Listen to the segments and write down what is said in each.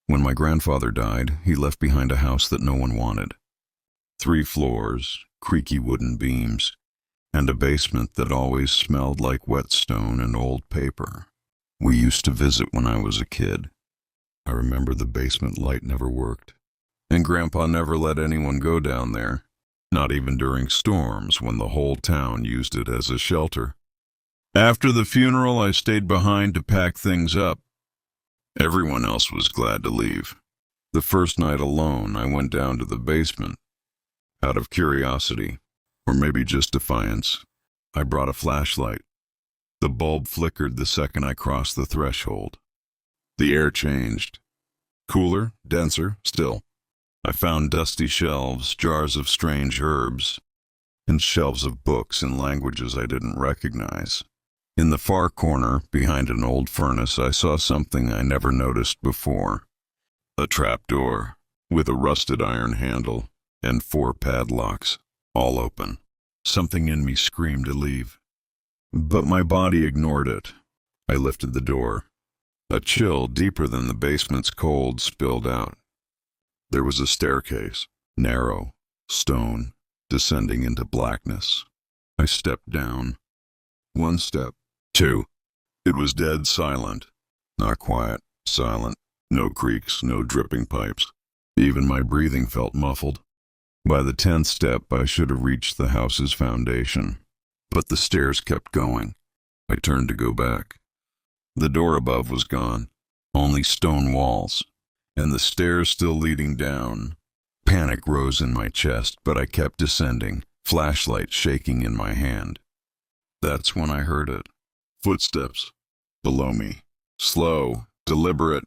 When my grandfather died, he left behind a house that no one wanted. 3 floors, creaky wooden beams, and a basement that always smelled like whetstone and old paper. We used to visit when I was a kid. I remember the basement light never worked, and Grandpa never let anyone go down there, not even during storms when the whole town used it as a shelter. After the funeral, I stayed behind to pack things up. Everyone else was glad to leave. The first night alone, I went down to the basement. Out of curiosity, or maybe just defiance, I brought a flashlight. The bulb flickered the second I crossed the threshold. The air changed. Cooler, denser, still. I found dusty shelves, jars of strange herbs, and shelves of books in languages I didn't recognize. In the far corner, behind an old furnace, I saw something I never noticed before. A trapdoor, with a rusted iron handle, and 4 padlocks, all open. Something in me screamed to leave, but my body ignored it. I lifted the door. A chill deeper than the basement's cold spilled out. There was a staircase, narrow, stone, descending into blackness. I stepped down. 1 step, 2. It was dead silent. Not quiet, silent. No creaks, no dripping pipes. Even my breathing felt muffled. By the 10th step, I should have reached the house's foundation, but the stairs kept going. I turned to go back. The door above was gone, only stone walls, and the stairs still leading down. Panic rose in my chest, but I kept descending, flashlight shaking in my hand. That's when I heard it. Footsteps. Below me. Slow, deliberate.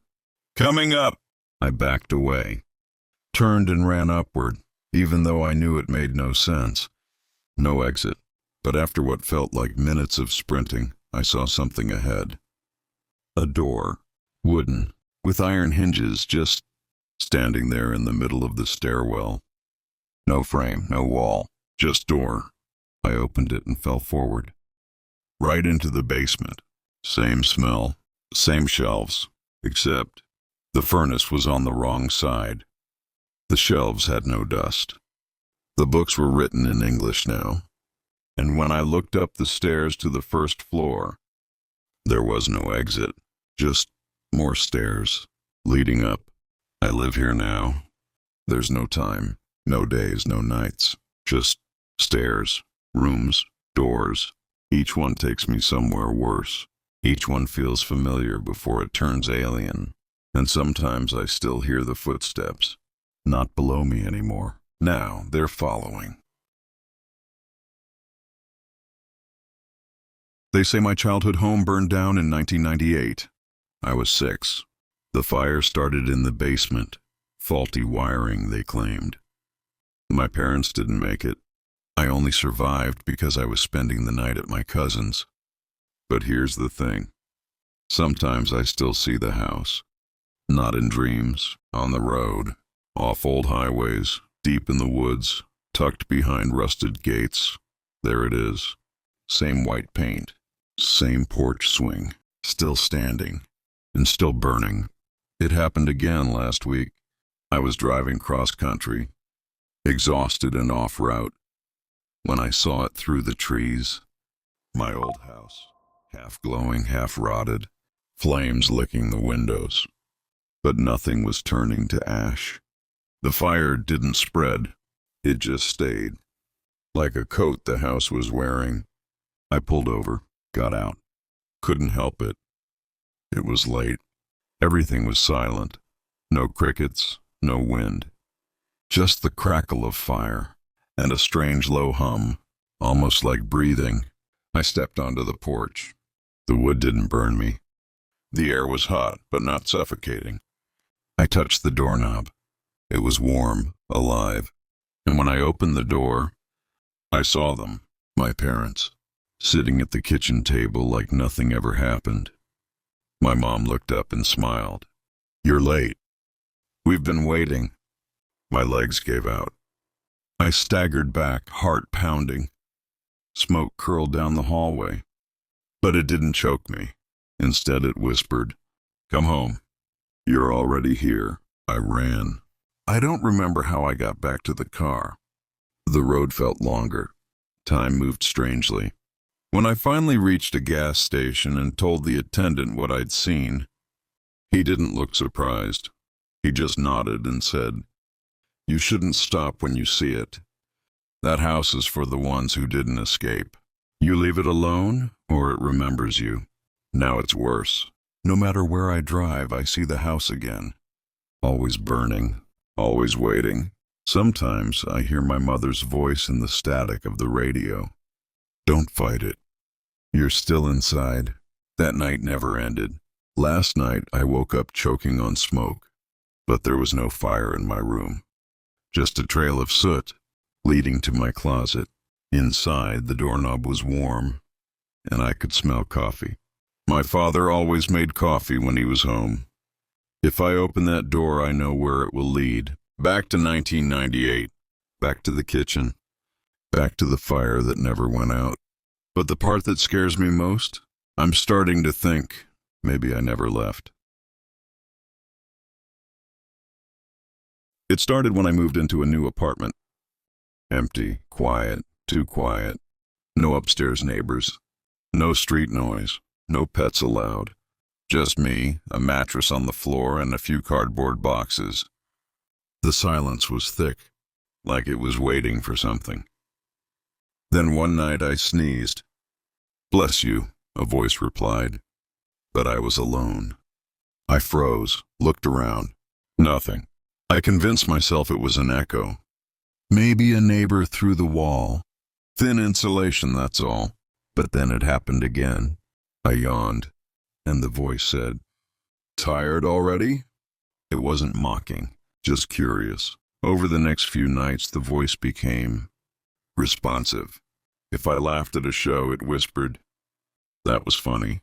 Coming up! I backed away, turned and ran upward, even though I knew it made no sense. No exit, but after what felt like minutes of sprinting, I saw something ahead. A door, wooden, with iron hinges, just standing there in the middle of the stairwell. No frame, no wall, just door. I opened it and fell forward. Right into the basement. Same smell, same shelves, except the furnace was on the wrong side. The shelves had no dust. The books were written in English now, and when I looked up the stairs to the first floor, there was no exit, just more stairs, leading up. I live here now. There's no time, no days, no nights, just stairs, rooms, doors. Each one takes me somewhere worse. Each one feels familiar before it turns alien, and sometimes I still hear the footsteps. Not below me anymore. Now they're following. They say my childhood home burned down in 1998. I was 6. The fire started in the basement. Faulty wiring, they claimed. My parents didn't make it. I only survived because I was spending the night at my cousin's. But here's the thing. Sometimes I still see the house. Not in dreams, on the road. Off old highways, deep in the woods, tucked behind rusted gates. There it is. Same white paint, same porch swing, still standing, and still burning. It happened again last week. I was driving cross-country, exhausted and off-route, when I saw it through the trees. My old house, half glowing, half rotted, flames licking the windows. But nothing was turning to ash. The fire didn't spread, it just stayed, like a coat the house was wearing. I pulled over, got out. Couldn't help it. It was late. Everything was silent. No crickets, no wind. Just the crackle of fire, and a strange low hum, almost like breathing. I stepped onto the porch. The wood didn't burn me. The air was hot, but not suffocating. I touched the doorknob. It was warm, alive, and when I opened the door, I saw them, my parents, sitting at the kitchen table like nothing ever happened. My mom looked up and smiled. "You're late. We've been waiting." My legs gave out. I staggered back, heart pounding. Smoke curled down the hallway, but it didn't choke me. Instead, it whispered, "Come home." You're already here. I ran. I don't remember how I got back to the car. The road felt longer. Time moved strangely. When I finally reached a gas station and told the attendant what I'd seen, he didn't look surprised. He just nodded and said, "You shouldn't stop when you see it. That house is for the ones who didn't escape. You leave it alone, or it remembers you. Now it's worse. No matter where I drive, I see the house again. Always burning, always waiting. Sometimes I hear my mother's voice in the static of the radio. Don't fight it. You're still inside." That night never ended. Last night I woke up choking on smoke, but there was no fire in my room. Just a trail of soot leading to my closet. Inside, the doorknob was warm, and I could smell coffee. My father always made coffee when he was home. If I open that door, I know where it will lead. Back to 1998. Back to the kitchen. Back to the fire that never went out. But the part that scares me most, I'm starting to think maybe I never left. It started when I moved into a new apartment. Empty, quiet, too quiet. No upstairs neighbors. No street noise. No pets allowed. Just me, a mattress on the floor, and a few cardboard boxes. The silence was thick, like it was waiting for something. Then one night I sneezed. "Bless you," a voice replied. But I was alone. I froze, looked around. Nothing. I convinced myself it was an echo. Maybe a neighbor through the wall. Thin insulation, that's all. But then it happened again. I yawned, and the voice said, "Tired already?" It wasn't mocking, just curious. Over the next few nights, the voice became responsive. If I laughed at a show, it whispered, "That was funny."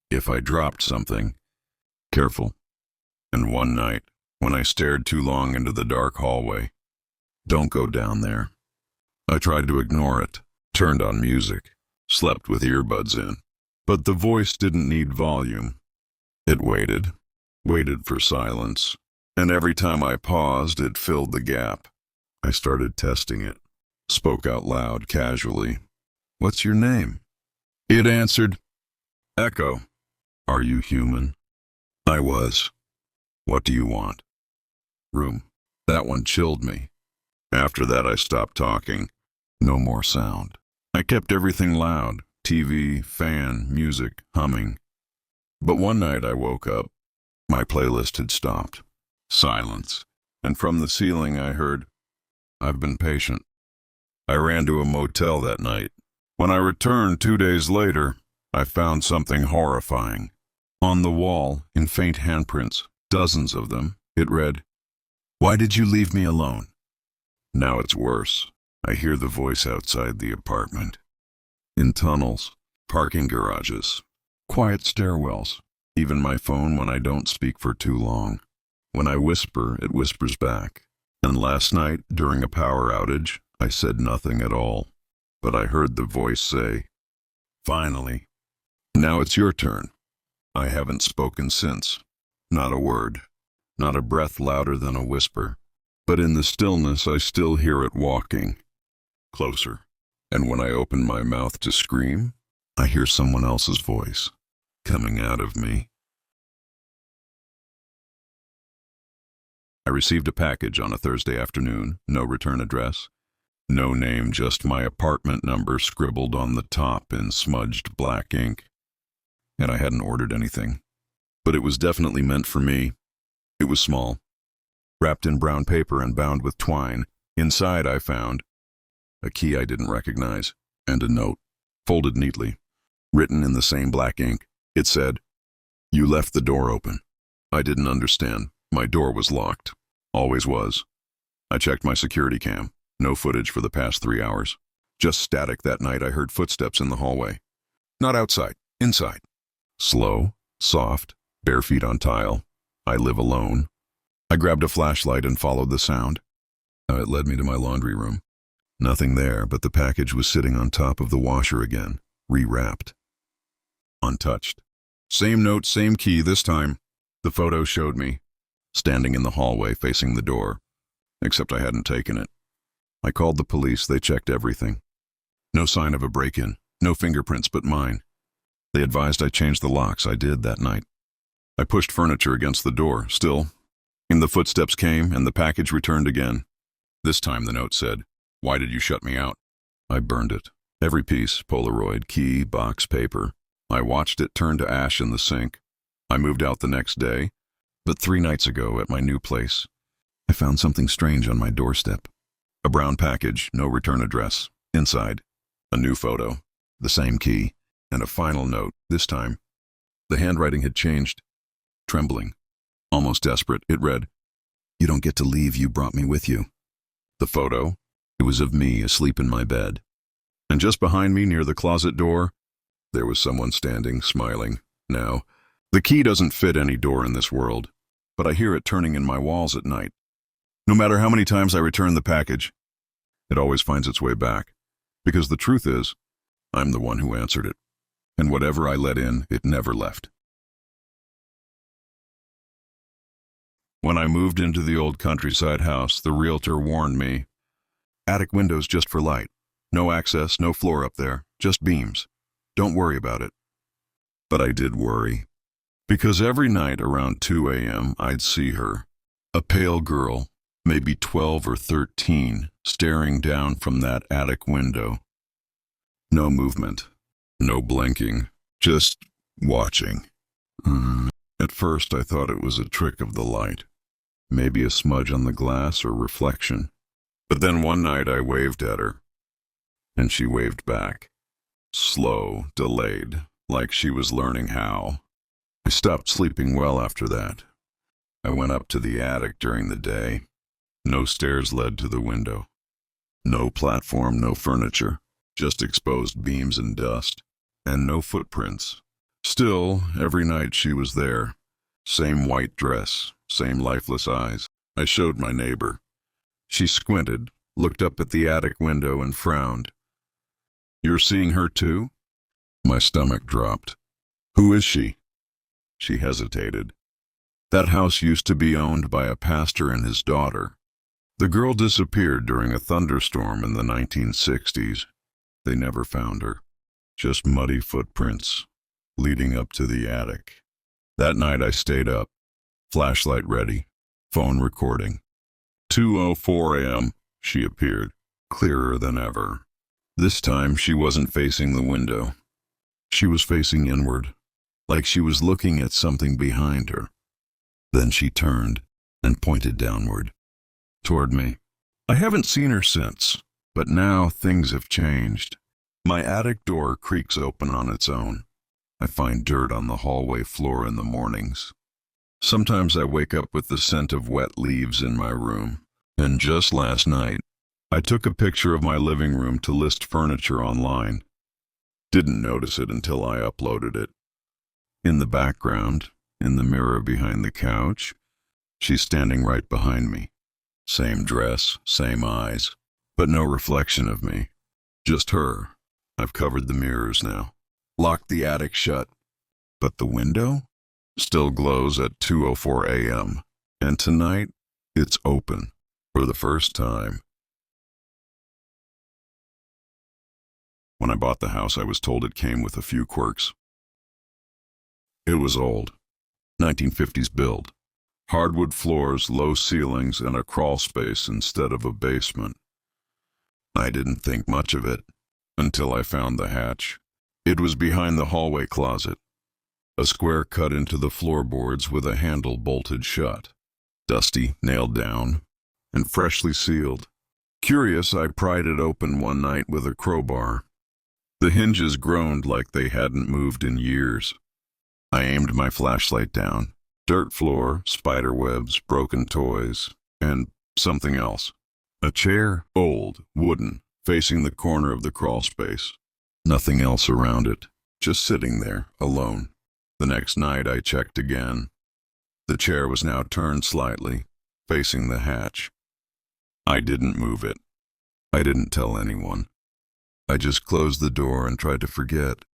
If I dropped something, "Careful." And one night, when I stared too long into the dark hallway, "Don't go down there." I tried to ignore it, turned on music, slept with earbuds in. But the voice didn't need volume. It waited for silence. And every time I paused, it filled the gap. I started testing it, spoke out loud, casually. "What's your name?" It answered, "Echo." "Are you human?" I was. "What do you want?" "Room." That one chilled me. After that, I stopped talking. No more sound. I kept everything loud. TV, fan, music, humming. But one night I woke up. My playlist had stopped. Silence. And from the ceiling I heard, "I've been patient." I ran to a motel that night. When I returned 2 days later, I found something horrifying. On the wall, in faint handprints, dozens of them, it read, "Why did you leave me alone?" Now it's worse. I hear the voice outside the apartment. In tunnels, parking garages, quiet stairwells, even my phone when I don't speak for too long. When I whisper, it whispers back. And last night, during a power outage, I said nothing at all. But I heard the voice say, "Finally. Now it's your turn." I haven't spoken since. Not a word. Not a breath louder than a whisper. But in the stillness, I still hear it walking. Closer. And when I open my mouth to scream, I hear someone else's voice coming out of me. I received a package on a Thursday afternoon, no return address. No name, just my apartment number scribbled on the top in smudged black ink. And I hadn't ordered anything. But it was definitely meant for me. It was small, wrapped in brown paper and bound with twine. Inside I found a key I didn't recognize, and a note, folded neatly, written in the same black ink. It said, "You left the door open." I didn't understand. My door was locked. Always was. I checked my security cam. No footage for the past 3 hours. Just static. That night I heard footsteps in the hallway. Not outside, inside. Slow, soft, bare feet on tile. I live alone. I grabbed a flashlight and followed the sound. It led me to my laundry room. Nothing there, but the package was sitting on top of the washer again, rewrapped. Untouched. Same note, same key this time. The photo showed me. standing in the hallway facing the door, except I hadn't taken it. I called the police. They checked everything. No sign of a break-in, no fingerprints but mine. They advised I change the locks. I did that night. I pushed furniture against the door. Still, the footsteps came and the package returned again. This time the note said, "Why did you shut me out?" I burned it. Every piece, Polaroid, key, box, paper. I watched it turn to ash in the sink. I moved out the next day, but 3 nights ago at my new place, I found something strange on my doorstep. A brown package, no return address. Inside, a new photo, the same key, and a final note. This time, the handwriting had changed. Trembling, almost desperate, it read, "You don't get to leave, you brought me with you." The photo, it was of me asleep in my bed. And just behind me, near the closet door, there was someone standing, smiling. Now, the key doesn't fit any door in this world, but I hear it turning in my walls at night. No matter how many times I return the package, it always finds its way back. Because the truth is, I'm the one who answered it. And whatever I let in, it never left. When I moved into the old countryside house, the realtor warned me, "Attic windows just for light. No access, no floor up there, just beams. Don't worry about it." But I did worry. Because every night around 2 a.m., I'd see her, a pale girl, maybe 12 or 13, staring down from that attic window. No movement, no blinking, just watching. At first I thought it was a trick of the light, maybe a smudge on the glass or reflection. But then one night I waved at her, and she waved back. Slow, delayed, like she was learning how. I stopped sleeping well after that. I went up to the attic during the day. No stairs led to the window. No platform, no furniture, just exposed beams and dust, and no footprints. Still, every night she was there. Same white dress, same lifeless eyes. I showed my neighbor. She squinted, looked up at the attic window and frowned. "You're seeing her too?" My stomach dropped. "Who is she?" She hesitated. "That house used to be owned by a pastor and his daughter. The girl disappeared during a thunderstorm in the 1960s. They never found her. Just muddy footprints leading up to the attic. That night I stayed up, flashlight ready, phone recording. 2:04 a.m. she appeared, clearer than ever. This time she wasn't facing the window. She was facing inward, like she was looking at something behind her. Then she turned and pointed downward, toward me. I haven't seen her since, but now things have changed. My attic door creaks open on its own. I find dirt on the hallway floor in the mornings. Sometimes I wake up with the scent of wet leaves in my room. And just last night, I took a picture of my living room to list furniture online. Didn't notice it until I uploaded it. In the background, in the mirror behind the couch, she's standing right behind me. Same dress, same eyes, but no reflection of me. Just her. I've covered the mirrors now. Locked the attic shut. But the window still glows at 2:04 a.m. And tonight, it's open for the first time. When I bought the house, I was told it came with a few quirks. It was old, 1950s build. Hardwood floors, low ceilings, and a crawl space instead of a basement. I didn't think much of it until I found the hatch. It was behind the hallway closet, a square cut into the floorboards with a handle bolted shut, dusty, nailed down, and freshly sealed. Curious, I pried it open one night with a crowbar. The hinges groaned like they hadn't moved in years. I aimed my flashlight down. Dirt floor, spider webs, broken toys, and something else. A chair, old, wooden, facing the corner of the crawl space. Nothing else around it, just sitting there, alone. The next night I checked again. The chair was now turned slightly, facing the hatch. I didn't move it. I didn't tell anyone. I just closed the door and tried to forget.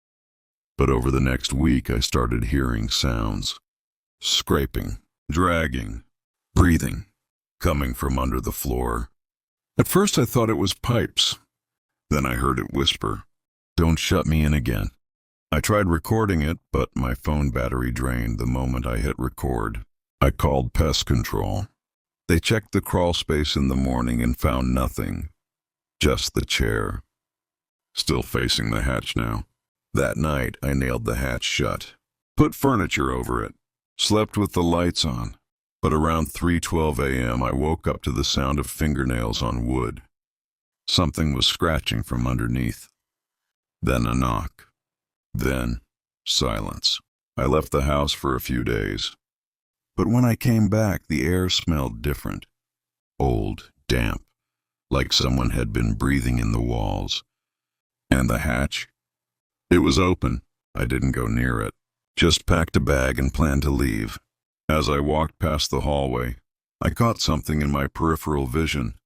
But over the next week I started hearing sounds. Scraping, dragging, breathing, coming from under the floor. At first I thought it was pipes. Then I heard it whisper, "Don't shut me in again." I tried recording it, but my phone battery drained the moment I hit record. I called pest control. They checked the crawl space in the morning and found nothing, just the chair. Still facing the hatch now. That night, I nailed the hatch shut, put furniture over it, slept with the lights on. But around 3:12 a.m., I woke up to the sound of fingernails on wood. Something was scratching from underneath. Then a knock. Then silence. I left the house for a few days. But when I came back, the air smelled different. Old, damp, like someone had been breathing in the walls. And the hatch? It was open. I didn't go near it. Just packed a bag and planned to leave. As I walked past the hallway, I caught something in my peripheral vision.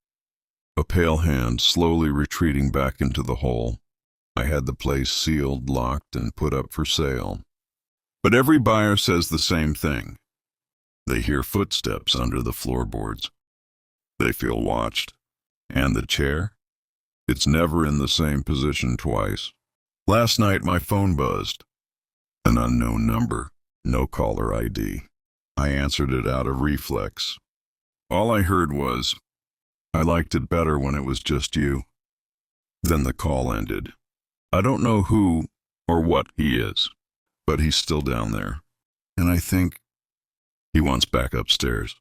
A pale hand slowly retreating back into the hole. I had the place sealed, locked, and put up for sale. But every buyer says the same thing. They hear footsteps under the floorboards. They feel watched. And the chair? It's never in the same position twice. Last night my phone buzzed. An unknown number, no caller ID. I answered it out of reflex. All I heard was, "I liked it better when it was just you." Then the call ended. I don't know who or what he is, but he's still down there. And I think he wants back upstairs.